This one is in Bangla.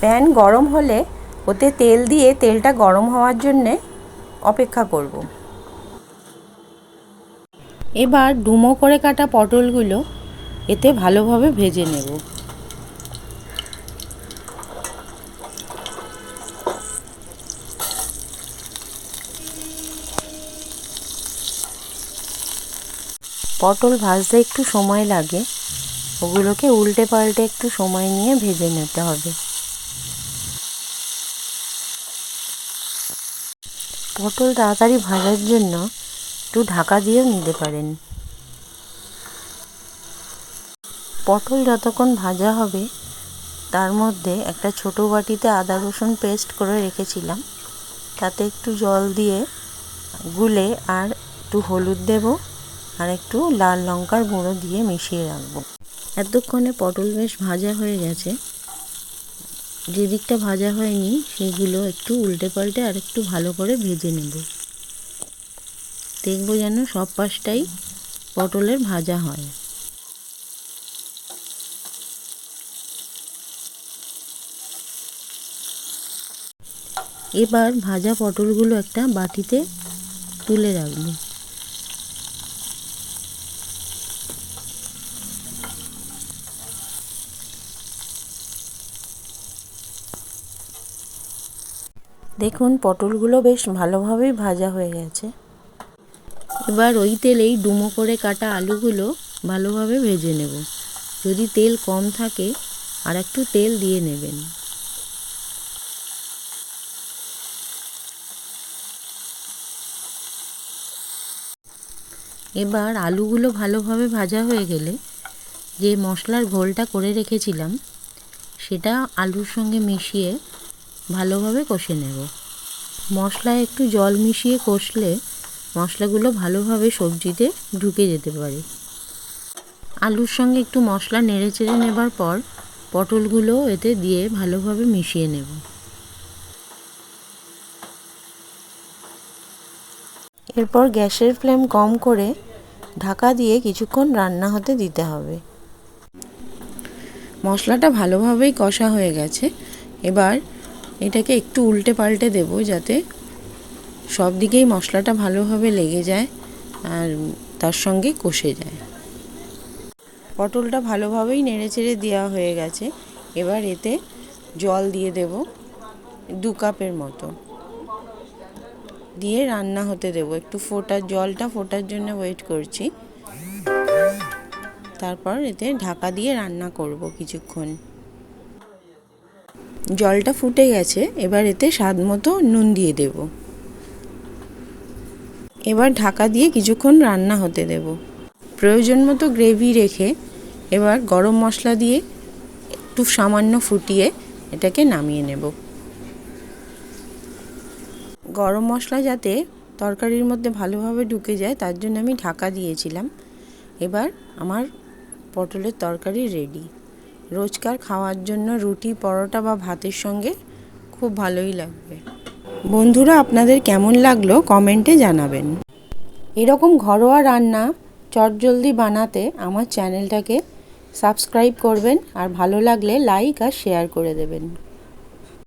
প্যান গরম হলে ওতে তেল দিয়ে তেলটা গরম হওয়ার জন্যে অপেক্ষা করব। এবার ডুমো করে কাটা পটলগুলো এতে ভালোভাবে ভেজে নেব। পটল ভাজতে একটু সময় লাগে, ওগুলোকে উল্টে পাল্টে একটু সময় নিয়ে ভেজে নিতে হবে। পটল তাড়াতাড়ি ভাজার জন্য একটু ঢাকা দিয়েও নিতে পারেন। পটল যতক্ষণ ভাজা হবে তার মধ্যে একটা ছোট বাটিতে আদা রসুন পেস্ট করে রেখেছিলাম, তাতে একটু জল দিয়ে গুলে আর একটু হলুদ দেব আর একটু লাল লঙ্কার গুঁড়ো দিয়ে মিশিয়ে রাখবো। এতক্ষণে পটল বেশ ভাজা হয়ে গেছে। যে দিকটা ভাজা হয়নি সেগুলো একটু উল্টে পাল্টে আর একটু ভালো করে ভেজে নেব। দেখবো যেন সব পাশটাই পটলের ভাজা হয়। এবার ভাজা পটলগুলো একটা বাটিতে তুলে রাখবো। দেখুন পটলগুলো বেশ ভালোভাবেই ভাজা হয়ে গেছে। এবার ওই তেলেই ডুমো করে কাটা আলুগুলো ভালোভাবে ভেজে নেব। যদি তেল কম থাকে আর একটু তেল দিয়ে নেবেন। এবার আলুগুলো ভালোভাবে ভাজা হয়ে গেলে যে মশলার ঘোলটা করে রেখেছিলাম সেটা আলুর সঙ্গে মিশিয়ে ভালোভাবে কষে নেব। মশলায় একটু জল মিশিয়ে কষলে মশলাগুলো ভালোভাবে সবজিতে ঢুকে যেতে পারে। আলুর সঙ্গে একটু মশলা নেড়ে চেড়ে নেবার পর পটলগুলো এতে দিয়ে ভালোভাবে মিশিয়ে নেব। এরপর গ্যাসের ফ্লেম কম করে ঢাকা দিয়ে কিছুক্ষণ রান্না হতে দিতে হবে। মশলাটা ভালোভাবেই কষা হয়ে গেছে। এবার এটাকে একটু উল্টে পাল্টে দেব যাতে সব দিকেই মশলাটা ভালোভাবে লেগে যায় আর তার সঙ্গে কষে যায়। পটলটা ভালোভাবেই নেড়ে চেড়ে দেওয়া হয়ে গেছে। এবার এতে জল দিয়ে দেব 2 কাপের মতো, দিয়ে রান্না হতে দেব। একটু জলটা ফোটার জন্য ওয়েট করছি। তারপর এতে ঢাকা দিয়ে রান্না করব কিছুক্ষণ। জলটা ফুটে গেছে, এবার এতে স্বাদ মতো নুন দিয়ে দেব। এবার ঢাকা দিয়ে কিছুক্ষণ রান্না হতে দেব। প্রয়োজন মতো গ্রেভি রেখে এবার গরম মশলা দিয়ে একটু সামান্য ফুটিয়ে এটাকে নামিয়ে নেব। গরম মশলা যাতে তরকারির মধ্যে ভালোভাবে ঢুকে যায় তার জন্য আমি ঢাকা দিয়েছিলাম। এবার আমার পটলের তরকারি রেডি। রোজকার খাওয়ার জন্য রুটি, পরোটা বা ভাতের সঙ্গে খুব ভালোই লাগবে। বন্ধুরা, আপনাদের কেমন লাগলো কমেন্টে জানাবেন। এরকম ঘরোয়া রান্না চটজলদি বানাতে আমার চ্যানেলটাকে সাবস্ক্রাইব করবেন আর ভালো লাগলে লাইক আর শেয়ার করে দেবেন।